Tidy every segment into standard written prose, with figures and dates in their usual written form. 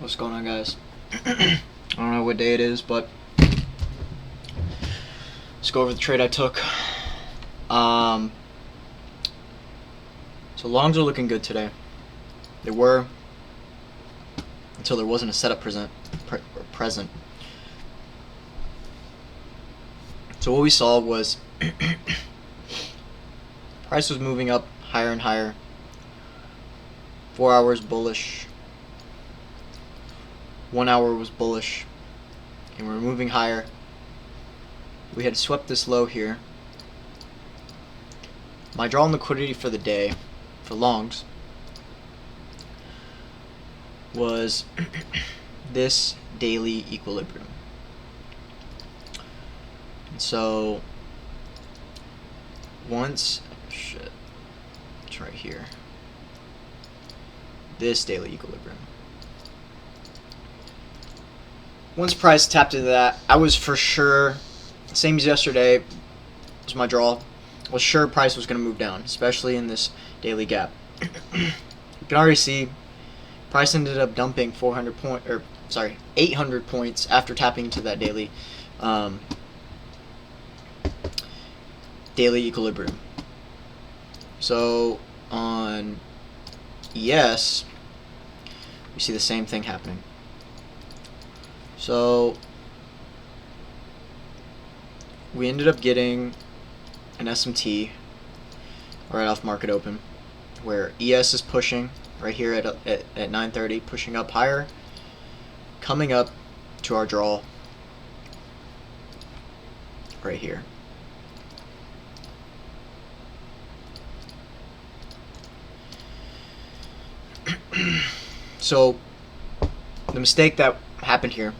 What's going on, guys? I don't know what day it is, but let's go over the trade I took. So longs are looking good today. They were until there wasn't a setup present. So what we saw was price was moving up higher and higher. 4 hours bullish. 1 hour was bullish, and we're moving higher. We had swept this low here. My draw and liquidity for the day, for longs, was this daily equilibrium. And so once, it's right here. This daily equilibrium. Once price tapped into that, I was for sure, same as yesterday, was my draw. I was sure price was going to move down, especially in this daily gap. You can already see price ended up dumping 800 points after tapping into that daily equilibrium. So on ES, we see the same thing happening. So we ended up getting an SMT right off market open, where ES is pushing right here at 9:30, pushing up higher, coming up to our draw right here. So the mistake that happened here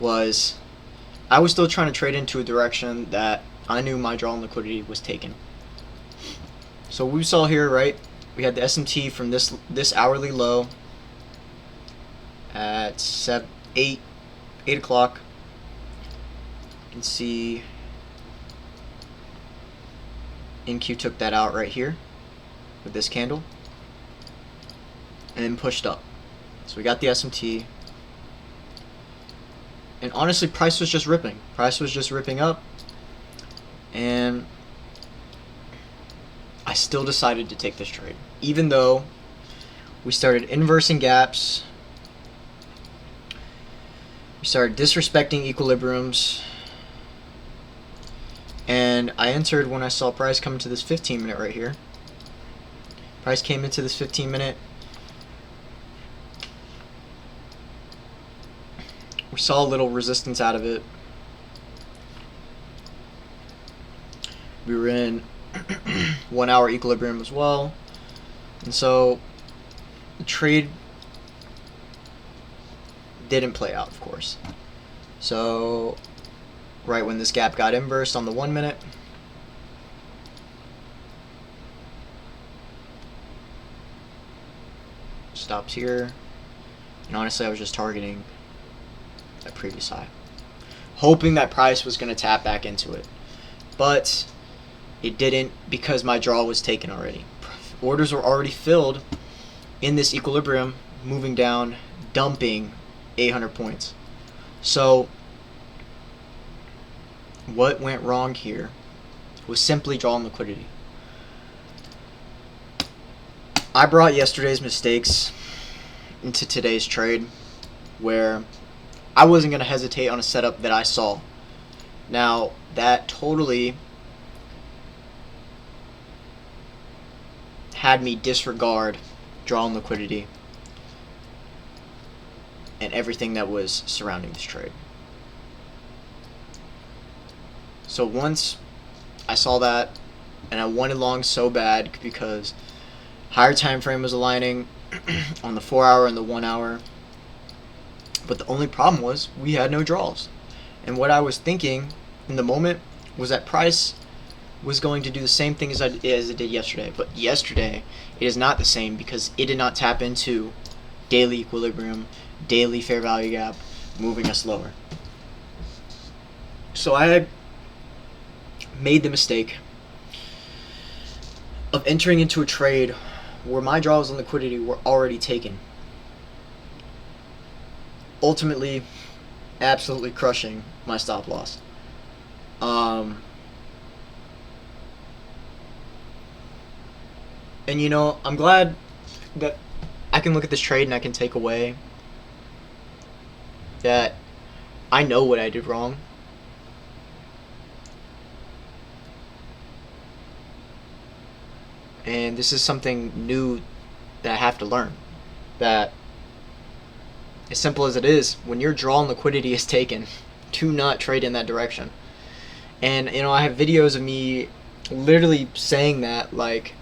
was I was still trying to trade into a direction that I knew my draw and liquidity was taken. So we saw here, right, we had the SMT from this hourly low at 8 o'clock. You can see NQ took that out right here with this candle and then pushed up. So we got the SMT. And honestly, price was just ripping. Price was just ripping up. And I still decided to take this trade. Even though we started inversing gaps. We started disrespecting equilibriums. And I entered when I saw price come into this 15-minute right here. Price came into this 15-minute. We saw a little resistance out of it. We were in 1 hour equilibrium as well. And so the trade didn't play out, of course. So right when this gap got inversed on the 1 minute, stops here. And honestly, I was just targeting that previous high, hoping that price was going to tap back into it, but it didn't, because my draw was taken already. Orders were already filled in this equilibrium, moving down, dumping 800 points. So what went wrong here was simply draw and liquidity. I brought yesterday's mistakes into today's trade, where I wasn't going to hesitate on a setup that I saw. Now, that totally had me disregard draw and liquidity and everything that was surrounding this trade. So once I saw that, and I wanted long so bad because higher time frame was aligning on the 4 hour and the 1 hour. But the only problem was we had no draws. And what I was thinking in the moment was that price was going to do the same thing as it did yesterday. But yesterday, it is not the same, because it did not tap into daily equilibrium, daily fair value gap, moving us lower. So I had made the mistake of entering into a trade where my draws and liquidity were already taken. ultimately absolutely crushing my stop loss. And you know, I'm glad that I can look at this trade and I can take away that I know what I did wrong. And this is something new that I have to learn. That, as simple as it is, when your draw on liquidity is taken, do not trade in that direction. And, you know, I have videos of me literally saying that, like,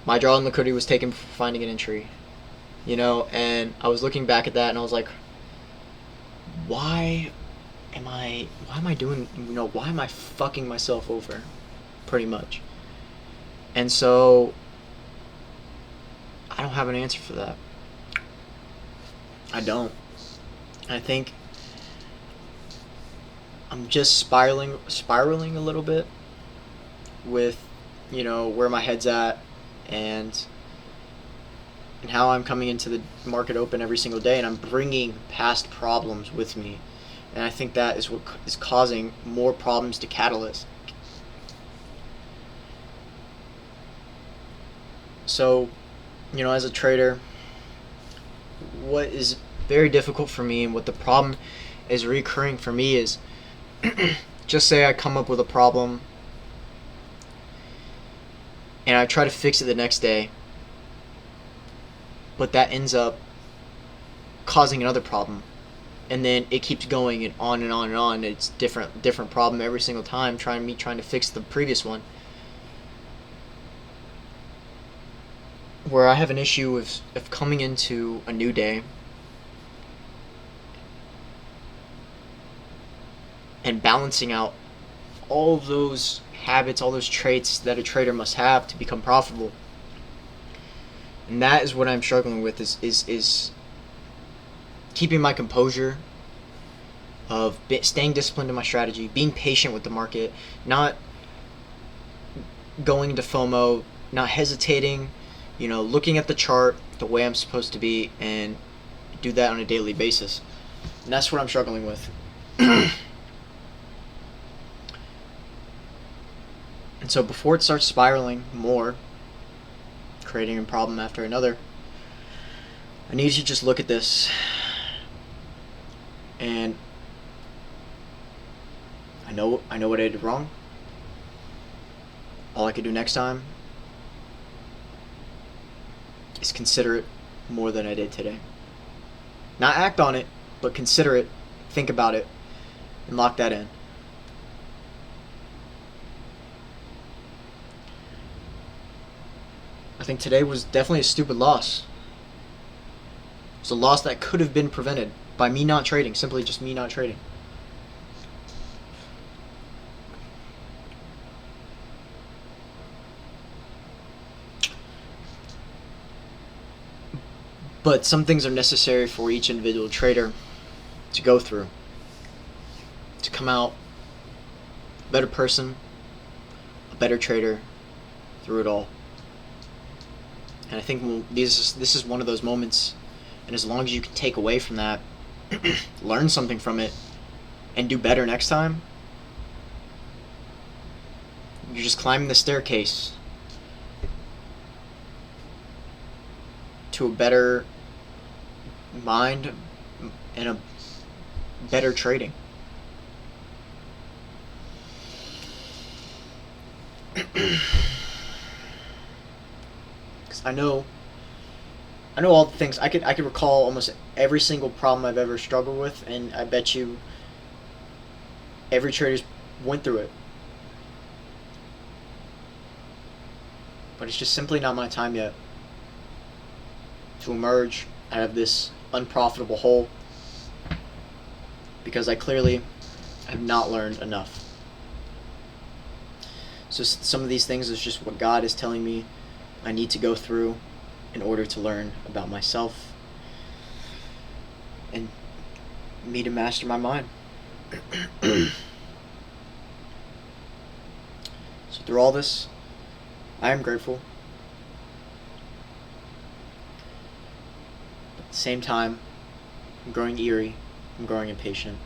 my draw on liquidity was taken for finding an entry. You know, and I was looking back at that and I was like, why am I doing, you know, why am I fucking myself over? Pretty much. And so I don't have an answer for that. I don't. I think I'm just spiraling a little bit with, you know, where my head's at and how I'm coming into the market open every single day, and I'm bringing past problems with me. And I think that is what is causing more problems to catalyst. So, you know, as a trader, what is very difficult for me and what the problem is recurring for me is just say I come up with a problem and I try to fix it the next day, but that ends up causing another problem, and then it keeps going and on and on and on. It's different problem every single time, trying to fix the previous one. Where I have an issue of coming into a new day and balancing out all of those habits, all those traits that a trader must have to become profitable. And that is what I'm struggling with, is keeping my composure, of staying disciplined in my strategy, being patient with the market, not going into FOMO, not hesitating, you know, looking at the chart the way I'm supposed to be, and do that on a daily basis. And that's what I'm struggling with. And so before it starts spiraling more, creating a problem after another, I need you to just look at this, and I know what I did wrong. All I could do next time is consider it more than I did today. Not act on it, but consider it, think about it, and lock that in. I think today was definitely a stupid loss. It was a loss that could have been prevented by me not trading, simply just me not trading. But some things are necessary for each individual trader to go through, to come out a better person, a better trader through it all. And I think this is one of those moments, and as long as you can take away from that, learn something from it, and do better next time, you're just climbing the staircase to a better mind and a better trading. Because I know all the things. I could recall almost every single problem I've ever struggled with, and I bet you every trader's went through it. But it's just simply not my time yet to emerge out of this unprofitable hole, because I clearly have not learned enough. So some of these things is just what God is telling me I need to go through in order to learn about myself and me to master my mind. So through all this, I am grateful. But at the same time, I'm growing eerie. I'm growing impatient.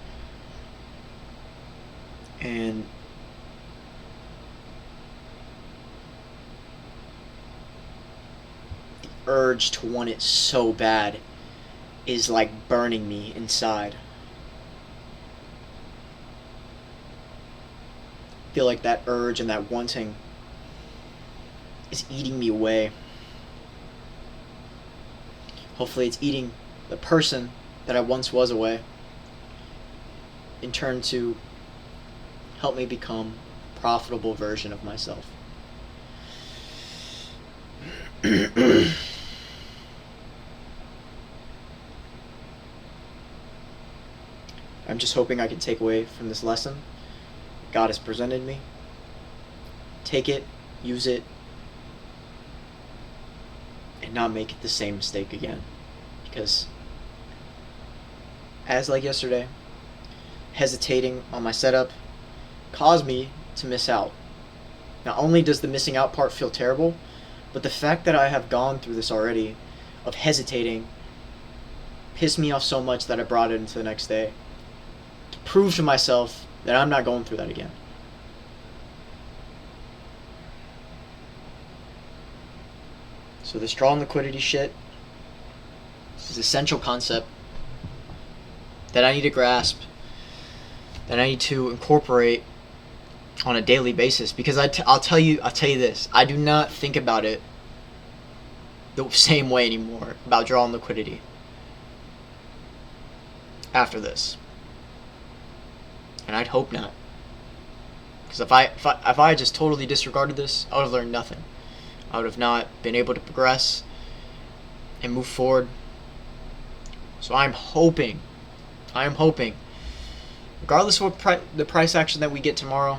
And the urge to want it so bad is like burning me inside. I feel like that urge and that wanting is eating me away. Hopefully it's eating the person that I once was away, in turn to help me become a profitable version of myself. I'm just hoping I can take away from this lesson God has presented me. Take it, use it, and not make it the same mistake again. Because, as like yesterday, hesitating on my setup caused me to miss out. Not only does the missing out part feel terrible, but the fact that I have gone through this already of hesitating pissed me off so much that I brought it into the next day to prove to myself that I'm not going through that again. So this draw and liquidity shit is an essential concept that I need to grasp, that I need to incorporate on a daily basis. Because I'll tell you this: I do not think about it the same way anymore about draw and liquidity after this, and I'd hope not. Because if I just totally disregarded this, I would have learned nothing. I would have not been able to progress and move forward. So I'm hoping, regardless of what the price action that we get tomorrow,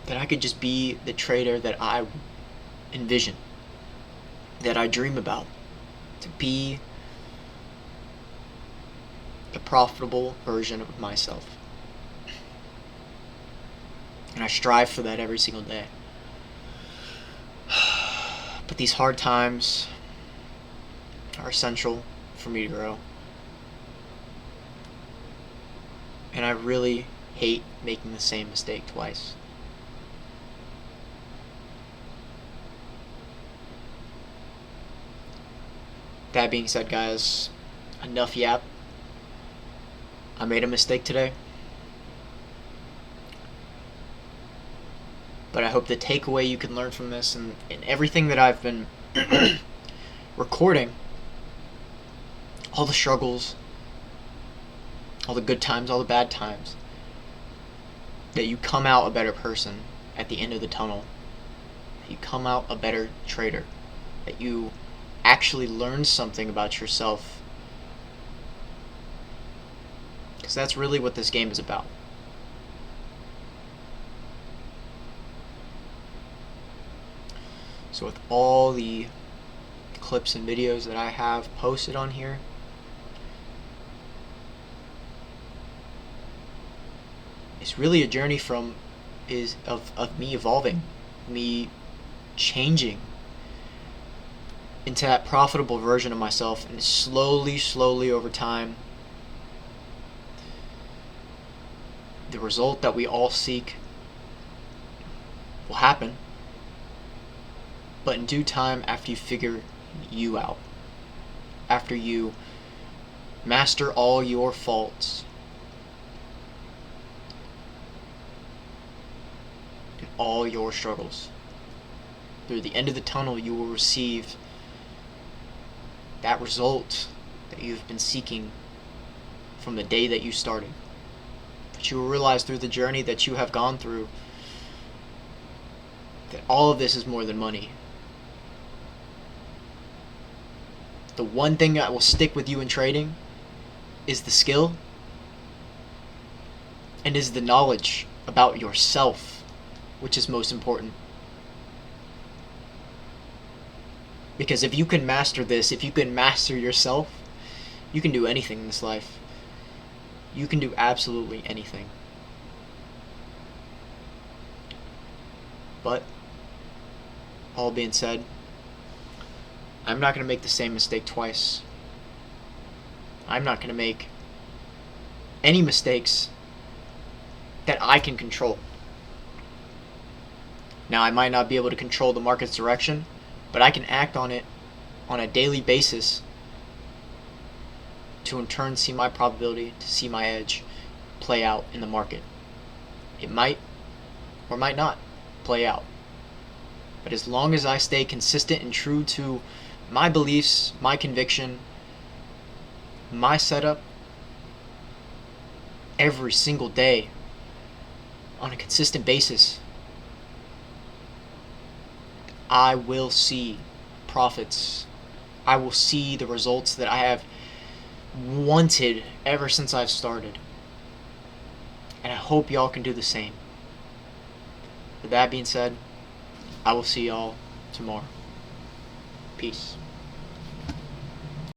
that I could just be the trader that I envision, that I dream about, to be the profitable version of myself. And I strive for that every single day. But these hard times are essential for me to grow. And I really hate making the same mistake twice. That being said, guys, enough yap. I made a mistake today. But I hope the takeaway you can learn from this, and everything that I've been recording, all the struggles, all the good times, all the bad times, that you come out a better person at the end of the tunnel. That you come out a better trader. That you actually learn something about yourself. Because that's really what this game is about. So with all the clips and videos that I have posted on here, it's really a journey of me evolving, me changing into that profitable version of myself, and slowly over time, the result that we all seek will happen. But in due time, after you figure you out, after you master all your faults and all your struggles, through the end of the tunnel, you will receive that result that you've been seeking from the day that you started. But you will realize through the journey that you have gone through that all of this is more than money. The one thing that will stick with you in trading is the skill and is the knowledge about yourself, which is most important. Because if you can master this, if you can master yourself, you can do anything in this life. You can do absolutely anything. But, all being said, I'm not going to make the same mistake twice. I'm not going to make any mistakes that I can control. Now, I might not be able to control the market's direction, but I can act on it on a daily basis to in turn see my probability, to see my edge play out in the market. It might or might not play out. But as long as I stay consistent and true to my beliefs, my conviction, my setup, every single day on a consistent basis, I will see profits. I will see the results that I have wanted ever since I've started. And I hope y'all can do the same. With that being said, I will see y'all tomorrow. Peace.